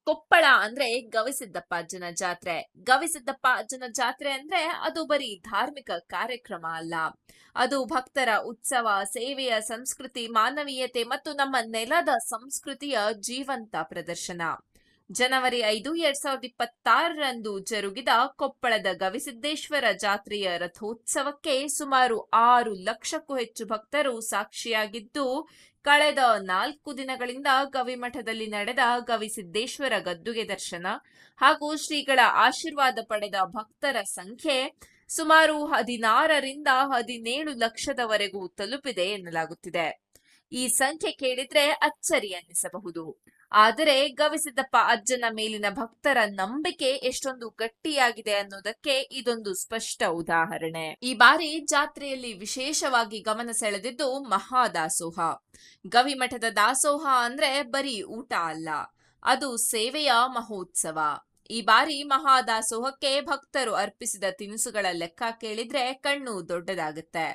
ಕೊಪ್ಪಳ ಅಂದ್ರೆ ಗವಿಸಿದ್ದಪ್ಪ ಅಜ್ಜನ ಜಾತ್ರೆ. ಗವಿಸಿದ್ದಪ್ಪ ಅಜ್ಜನ ಜಾತ್ರೆ ಅಂದ್ರೆ ಅದು ಬರೀ ಧಾರ್ಮಿಕ ಕಾರ್ಯಕ್ರಮ ಅಲ್ಲ. ಅದು ಭಕ್ತರ ಉತ್ಸವ, ಸೇವೆಯ ಸಂಸ್ಕೃತಿ, ಮಾನವೀಯತೆ ಮತ್ತು ನಮ್ಮ ನೆಲದ ಸಂಸ್ಕೃತಿಯ ಜೀವಂತ ಪ್ರದರ್ಶನ. ಜನವರಿ 5, 2026ರಂದು ಜರುಗಿದ ಕೊಪ್ಪಳದ ಗವಿಸಿದ್ದೇಶ್ವರ ಜಾತ್ರೆಯ ರಥೋತ್ಸವಕ್ಕೆ ಸುಮಾರು 6 ಲಕ್ಷಕ್ಕೂ ಹೆಚ್ಚು ಭಕ್ತರು ಸಾಕ್ಷಿಯಾಗಿದ್ದು, ಕಳೆದ 4 ದಿನಗಳಿಂದ ಗವಿಮಠದಲ್ಲಿ ನಡೆದ ಗವಿಸಿದ್ದೇಶ್ವರ ಗದ್ದುಗೆ ದರ್ಶನ ಹಾಗೂ ಶ್ರೀಗಳ ಆಶೀರ್ವಾದ ಪಡೆದ ಭಕ್ತರ ಸಂಖ್ಯೆ ಸುಮಾರು 16 ರಿಂದ 17 ಲಕ್ಷದವರೆಗೂ ತಲುಪಿದೆ ಎನ್ನಲಾಗುತ್ತಿದೆ. ಈ ಸಂಖ್ಯೆ ಕೇಳಿದ್ರೆ ಅಚ್ಚರಿ ಅನ್ನಿಸಬಹುದು. ಆದರೆ ಗವಿಸಿದ್ದಪ್ಪ ಅಜ್ಜನ ಮೇಲಿನ ಭಕ್ತರ ನಂಬಿಕೆ ಎಷ್ಟೊಂದು ಗಟ್ಟಿಯಾಗಿದೆ ಅನ್ನೋದಕ್ಕೆ ಇದೊಂದು ಸ್ಪಷ್ಟ ಉದಾಹರಣೆ. ಈ ಬಾರಿ ಜಾತ್ರೆಯಲ್ಲಿ ವಿಶೇಷವಾಗಿ ಗಮನ ಸೆಳೆದಿದ್ದು ಮಹಾದಾಸೋಹ. ಗವಿಮಠದ ದಾಸೋಹ ಅಂದ್ರೆ ಬರೀ ಊಟ ಅಲ್ಲ, ಅದು ಸೇವೆಯ ಮಹೋತ್ಸವ. ಈ ಬಾರಿ ಮಹಾದಾಸೋಹಕ್ಕೆ ಭಕ್ತರು ಅರ್ಪಿಸಿದ ತಿನಿಸುಗಳ ಲೆಕ್ಕ ಕೇಳಿದ್ರೆ ಕಣ್ಣು ದೊಡ್ಡದಾಗುತ್ತೆ.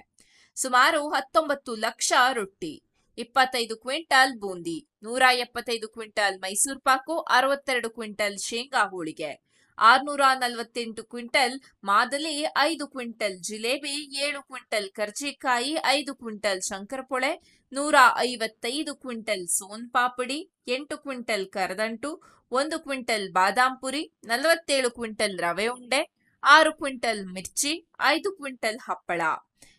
ಸುಮಾರು 19 ಲಕ್ಷ ರೊಟ್ಟಿ, 25 quintal boondi, 175 quintal Mysuru pak, 62 quintal ಶೇಂಗಾ ಹೋಳಿಗೆ, 648 ಕ್ವಿಂಟಲ್ ಮಾದಲಿ, 5 ಕ್ವಿಂಟಲ್ ಜಿಲೇಬಿ, 7 ಕ್ವಿಂಟಲ್ ಕರ್ಜಿಕಾಯಿ, 5 ಕ್ವಿಂಟಲ್ ಶಂಕರಪೊಳೆ, 155 ಕ್ವಿಂಟಲ್ ಸೋನ್ ಪಾಪಡಿ, 8 ಕ್ವಿಂಟಲ್ ಕರದಂಟು, 1 ಕ್ವಿಂಟಲ್ ಬಾದಾಮ್ ಪುರಿ, 47 ಕ್ವಿಂಟಲ್ ರವೆ ಉಂಡೆ, 6 ಕ್ವಿಂಟಲ್ ಮಿರ್ಚಿ, 5 ಕ್ವಿಂಟಲ್ ಹಪ್ಪಳ.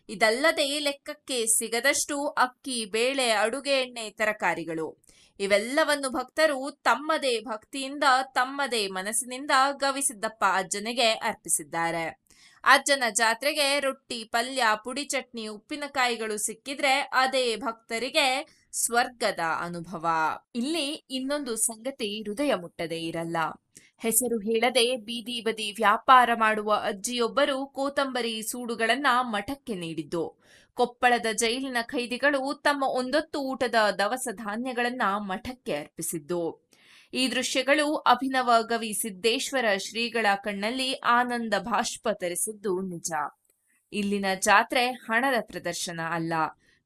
ಇದಲ್ಲದೆ ಲೆಕ್ಕಕ್ಕೆ ಸಿಗದಷ್ಟು ಅಕ್ಕಿ, ಬೇಳೆ, ಅಡುಗೆ ಎಣ್ಣೆ, ತರಕಾರಿಗಳು. ಇವೆಲ್ಲವನ್ನು ಭಕ್ತರು ತಮ್ಮದೇ ಭಕ್ತಿಯಿಂದ, ತಮ್ಮದೇ ಮನಸ್ಸಿನಿಂದ ಗವಿಸಿದ್ದಪ್ಪ ಅಜ್ಜನಿಗೆ ಅರ್ಪಿಸಿದ್ದಾರೆ. ಅಜ್ಜನ ಜಾತ್ರೆಗೆ ರೊಟ್ಟಿ, ಪಲ್ಯ, ಪುಡಿ ಚಟ್ನಿ, ಉಪ್ಪಿನಕಾಯಿಗಳು ಸಿಕ್ಕಿದ್ರೆ ಅದೇ ಭಕ್ತರಿಗೆ ಸ್ವರ್ಗದ ಅನುಭವ. ಇಲ್ಲಿ ಇನ್ನೊಂದು ಸಂಗತಿ ಹೃದಯ ಮುಟ್ಟದೇ ಇರಲ್ಲ. ಹೆಸರು ಹೇಳದೆ ಬೀದಿ ಬದಿ ವ್ಯಾಪಾರ ಮಾಡುವ ಅಜ್ಜಿಯೊಬ್ಬರು ಕೋತಂಬರಿ ಸೂಡುಗಳನ್ನ ಮಠಕ್ಕೆ ನೀಡಿದ್ದು, ಕೊಪ್ಪಳದ ಜೈಲಿನ ಖೈದಿಗಳು ತಮ್ಮ ಒಂದೊತ್ತು ಊಟದ ದವಸ ಧಾನ್ಯಗಳನ್ನ ಮಠಕ್ಕೆ ಅರ್ಪಿಸಿದ್ದು. ಈ ದೃಶ್ಯಗಳು ಅಭಿನವ ಗವಿ ಸಿದ್ದೇಶ್ವರ ಶ್ರೀಗಳ ಕಣ್ಣಲ್ಲಿ ಆನಂದ ಬಾಷ್ಪ ತರಿಸಿದ್ದು ನಿಜ. ಇಲ್ಲಿನ ಜಾತ್ರೆ ಹಣದ ಪ್ರದರ್ಶನ ಅಲ್ಲ,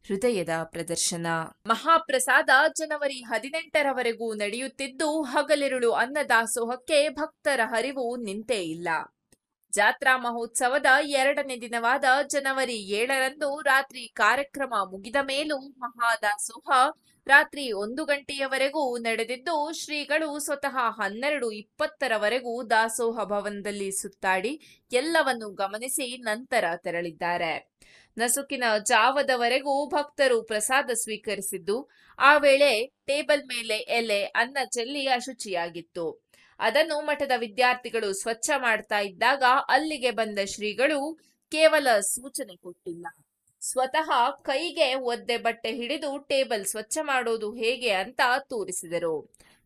ಹೃದಯದ ಪ್ರದರ್ಶನ. ಮಹಾಪ್ರಸಾದ ಜನವರಿ 18ರವರೆಗೂ ನಡೆಯುತ್ತಿದ್ದು, ಹಗಲಿರುಳು ಅನ್ನದಾಸೋಹಕ್ಕೆ ಭಕ್ತರ ಹರಿವು ನಿಂತೇ ಇಲ್ಲ. ಜಾತ್ರಾ ಮಹೋತ್ಸವದ 2ನೇ ದಿನವಾದ ಜನವರಿ 7ರಂದು ರಾತ್ರಿ ಕಾರ್ಯಕ್ರಮ ಮುಗಿದ ಮೇಲೂ ಮಹಾದಾಸೋಹ ರಾತ್ರಿ 1 ಗಂಟೆಯವರೆಗೂ ನಡೆದಿದ್ದು, ಶ್ರೀಗಳು ಸ್ವತಃ 12:20ರವರೆಗೂ ದಾಸೋಹ ಭವನದಲ್ಲಿ ಸುತ್ತಾಡಿ ಎಲ್ಲವನ್ನು ಗಮನಿಸಿ ನಂತರ ತೆರಳಿದ್ದಾರೆ. ನಸುಕಿನ ಜಾವದವರೆಗೂ ಭಕ್ತರು ಪ್ರಸಾದ ಸ್ವೀಕರಿಸಿದ್ದು, ಆ ವೇಳೆ ಟೇಬಲ್ ಮೇಲೆ ಎಲೆ, ಅನ್ನ ಚೆಲ್ಲಿ ಅಶುಚಿಯಾಗಿತ್ತು. ಅದನ್ನು ಮಠದ ವಿದ್ಯಾರ್ಥಿಗಳು ಸ್ವಚ್ಛ ಮಾಡ್ತಾ ಇದ್ದಾಗ ಅಲ್ಲಿಗೆ ಬಂದ ಶ್ರೀಗಳು ಕೇವಲ ಸೂಚನೆ ಕೊಟ್ಟಿಲ್ಲ, ಸ್ವತಃ ಕೈಗೆ ಒದ್ದೆ ಬಟ್ಟೆ ಹಿಡಿದು ಟೇಬಲ್ ಸ್ವಚ್ಛ ಮಾಡೋದು ಹೇಗೆ ಅಂತ ತೋರಿಸಿದರು.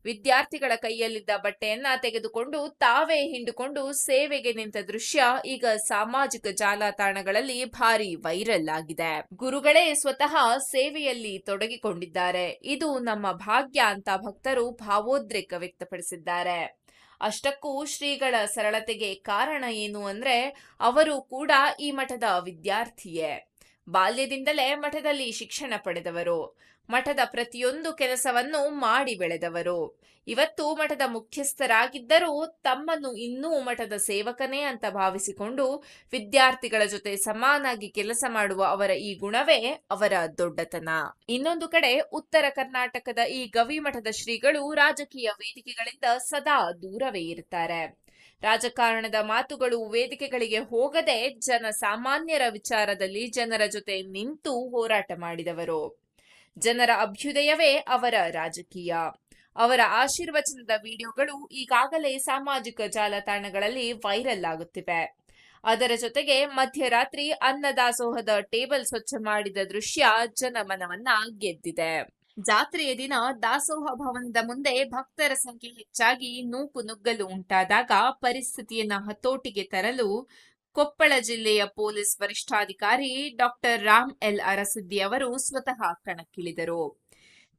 ವಿದ್ಯಾರ್ಥಿಗಳ ಕೈಯಲ್ಲಿದ್ದ ಬಟ್ಟೆಯನ್ನ ತೆಗೆದುಕೊಂಡು ತಾವೇ ಹಿಂಡಿಕೊಂಡು ಸೇವೆಗೆ ನಿಂತ ದೃಶ್ಯ ಈಗ ಸಾಮಾಜಿಕ ಜಾಲತಾಣಗಳಲ್ಲಿ ಭಾರಿ ವೈರಲ್ ಆಗಿದೆ. ಗುರುಗಳೇ ಸ್ವತಃ ಸೇವೆಯಲ್ಲಿ ತೊಡಗಿಕೊಂಡಿದ್ದಾರೆ, ಇದು ನಮ್ಮ ಭಾಗ್ಯ ಅಂತ ಭಕ್ತರು ಭಾವೋದ್ರೇಕ ವ್ಯಕ್ತಪಡಿಸಿದ್ದಾರೆ. ಅಷ್ಟಕ್ಕೂ ಶ್ರೀಗಳ ಸರಳತೆಗೆ ಕಾರಣ ಏನು ಅಂದ್ರೆ, ಅವರು ಕೂಡ ಈ ಮಠದ ವಿದ್ಯಾರ್ಥಿಯೇ. ಬಾಲ್ಯದಿಂದಲೇ ಮಠದಲ್ಲಿ ಶಿಕ್ಷಣ ಪಡೆದವರು, ಮಠದ ಪ್ರತಿಯೊಂದು ಕೆಲಸವನ್ನು ಮಾಡಿ ಬೆಳೆದವರು. ಇವತ್ತು ಮಠದ ಮುಖ್ಯಸ್ಥರಾಗಿದ್ದರೂ ತಮ್ಮನ್ನು ಇನ್ನೂ ಮಠದ ಸೇವಕನೇ ಅಂತ ಭಾವಿಸಿಕೊಂಡು ವಿದ್ಯಾರ್ಥಿಗಳ ಜೊತೆ ಸಮಾನಾಗಿ ಕೆಲಸ ಮಾಡುವ ಅವರ ಈ ಗುಣವೇ ಅವರ ದೊಡ್ಡತನ. ಇನ್ನೊಂದು ಕಡೆ ಉತ್ತರ ಕರ್ನಾಟಕದ ಈ ಗವಿಮಠದ ಶ್ರೀಗಳು ರಾಜಕೀಯ ವೇದಿಕೆಗಳಿಂದ ಸದಾ ದೂರವೇ ಇರುತ್ತಾರೆ. ರಾಜಕಾರಣದ ಮಾತುಗಳು ವೇದಿಕೆಗಳಿಗೆ ಹೋಗದೆ ಜನಸಾಮಾನ್ಯರ ವಿಚಾರದಲ್ಲಿ ಜನರ ಜೊತೆ ನಿಂತು ಹೋರಾಟ ಮಾಡಿದವರು. ಜನರ ಅಭ್ಯುದಯವೇ ಅವರ ರಾಜಕೀಯ. ಅವರ ಆಶೀರ್ವಚನದ ವಿಡಿಯೋಗಳು ಈಗಾಗಲೇ ಸಾಮಾಜಿಕ ಜಾಲತಾಣಗಳಲ್ಲಿ ವೈರಲ್ ಆಗುತ್ತಿವೆ. ಅದರ ಜೊತೆಗೆ ಮಧ್ಯರಾತ್ರಿ ಅನ್ನದಾಸೋಹದ ಟೇಬಲ್ ಸ್ವಚ್ಛ ಮಾಡಿದ ದೃಶ್ಯ ಜನಮನವನ್ನ ಗೆದ್ದಿದೆ. ಜಾತ್ರೆಯ ದಿನ ದಾಸೋಹ ಭವನದ ಮುಂದೆ ಭಕ್ತರ ಸಂಖ್ಯೆ ಹೆಚ್ಚಾಗಿ ನೂಕುನುಗ್ಗಲು ಉಂಟಾದಾಗ ಪರಿಸ್ಥಿತಿಯನ್ನ ಹತೋಟಿಗೆ ತರಲು ಕೊಪ್ಪಳ ಜಿಲ್ಲೆಯ ಪೊಲೀಸ್ ವರಿಷ್ಠಾಧಿಕಾರಿ ಡಾಕ್ಟರ್ ರಾಮ್ ಎಲ್ ಅರಸಿದ್ದಿ ಅವರು ಸ್ವತಃ ಕಣಕ್ಕಿಳಿದರು.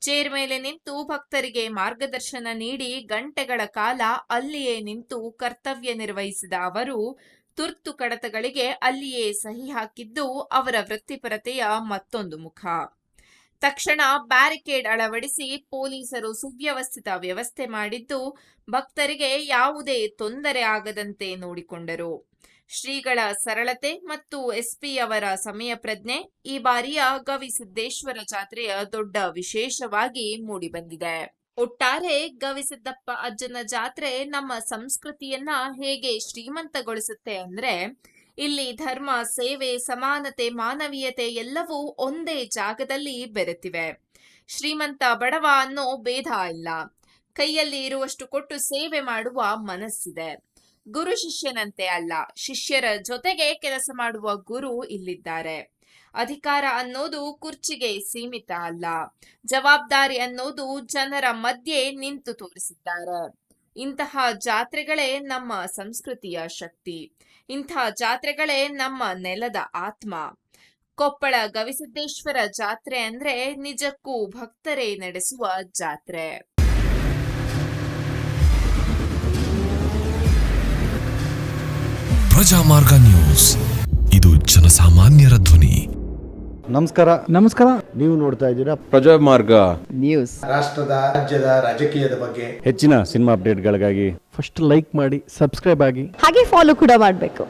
ಚೇರ್ ಮೇಲೆ ನಿಂತು ಭಕ್ತರಿಗೆ ಮಾರ್ಗದರ್ಶನ ನೀಡಿ ಗಂಟೆಗಳ ಕಾಲ ಅಲ್ಲಿಯೇ ನಿಂತು ಕರ್ತವ್ಯ ನಿರ್ವಹಿಸಿದ ಅವರು ತುರ್ತು ಕಡತಗಳಿಗೆ ಅಲ್ಲಿಯೇ ಸಹಿ ಹಾಕಿದ್ದು ಅವರ ವೃತ್ತಿಪರತೆಯ ಮತ್ತೊಂದು ಮುಖ. ತಕ್ಷಣ ಬ್ಯಾರಿಕೇಡ್ ಅಳವಡಿಸಿ ಪೊಲೀಸರು ಸುವ್ಯವಸ್ಥಿತ ವ್ಯವಸ್ಥೆ ಮಾಡಿದ್ದು ಭಕ್ತರಿಗೆ ಯಾವುದೇ ತೊಂದರೆ ಆಗದಂತೆ ನೋಡಿಕೊಂಡರು. ಶ್ರೀಗಳ ಸರಳತೆ ಮತ್ತು ಎಸ್ಪಿ ಅವರ ಸಮಯ ಪ್ರಜ್ಞೆ ಈ ಬಾರಿಯ ಗವಿಸಿದ್ದೇಶ್ವರ ಜಾತ್ರೆಯ ದೊಡ್ಡ ವಿಶೇಷವಾಗಿ ಮೂಡಿಬಂದಿದೆ. ಒಟ್ಟಾರೆ ಗವಿಸಿದ್ದಪ್ಪ ಅಜ್ಜನ ಜಾತ್ರೆ ನಮ್ಮ ಸಂಸ್ಕೃತಿಯನ್ನ ಹೇಗೆ ಶ್ರೀಮಂತಗೊಳಿಸುತ್ತೆ ಅಂದ್ರೆ, ಇಲ್ಲಿ ಧರ್ಮ, ಸೇವೆ, ಸಮಾನತೆ, ಮಾನವೀಯತೆ ಎಲ್ಲವೂ ಒಂದೇ ಜಾಗದಲ್ಲಿ ಬೆರೆತಿವೆ. ಶ್ರೀಮಂತ ಬಡವ ಅನ್ನೋ ಭೇದ ಇಲ್ಲ. ಕೈಯಲ್ಲಿ ಇರುವಷ್ಟು ಕೊಟ್ಟು ಸೇವೆ ಮಾಡುವ ಮನಸ್ಸಿದೆ. ಗುರು ಶಿಷ್ಯನಂತೆ ಅಲ್ಲ, ಶಿಷ್ಯರ ಜೊತೆಗೆ ಕೆಲಸ ಮಾಡುವ ಗುರು ಇಲ್ಲಿದ್ದಾರೆ. ಅಧಿಕಾರ ಅನ್ನೋದು ಕುರ್ಚಿಗೆ ಸೀಮಿತ ಅಲ್ಲ, ಜವಾಬ್ದಾರಿ ಅನ್ನೋದು ಜನರ ಮಧ್ಯೆ ನಿಂತು ತೋರಿಸಿದ್ದಾರೆ. ಇಂತಹ ಜಾತ್ರೆಗಳೇ ನಮ್ಮ ಸಂಸ್ಕೃತಿಯ ಶಕ್ತಿ. ಇಂತಹ ಜಾತ್ರೆಗಳೇ ನಮ್ಮ ನೆಲದ ಆತ್ಮ. ಕೊಪ್ಪಳ ಗವಿಸಿದ್ದೇಶ್ವರ ಜಾತ್ರೆ ಅಂದ್ರೆ ನಿಜಕ್ಕೂ ಭಕ್ತರೇ ನಡೆಸುವ ಜಾತ್ರೆ. ಪ್ರಜಾಮಾರ್ಗ ನ್ಯೂಸ್, ಇದು ಜನಸಾಮಾನ್ಯರ ಧ್ವನಿ. ನಮಸ್ಕಾರ. ನೀವು ನೋಡ್ತಾ ಇದ್ದೀರಾ ಪ್ರಜಾಮಾರ್ಗ ನ್ಯೂಸ್. ರಾಷ್ಟ್ರದ, ರಾಜ್ಯದ, ರಾಜಕೀಯದ ಬಗ್ಗೆ ಹೆಚ್ಚಿನ ಸಿನಿಮಾ ಅಪ್ಡೇಟ್ಗಳಿಗಾಗಿ ಫಸ್ಟ್ ಲೈಕ್ ಮಾಡಿ, ಸಬ್ಸ್ಕ್ರೈಬ್ ಆಗಿ, ಹಾಗೆ ಫಾಲೋ ಕೂಡ ಮಾಡಬೇಕು.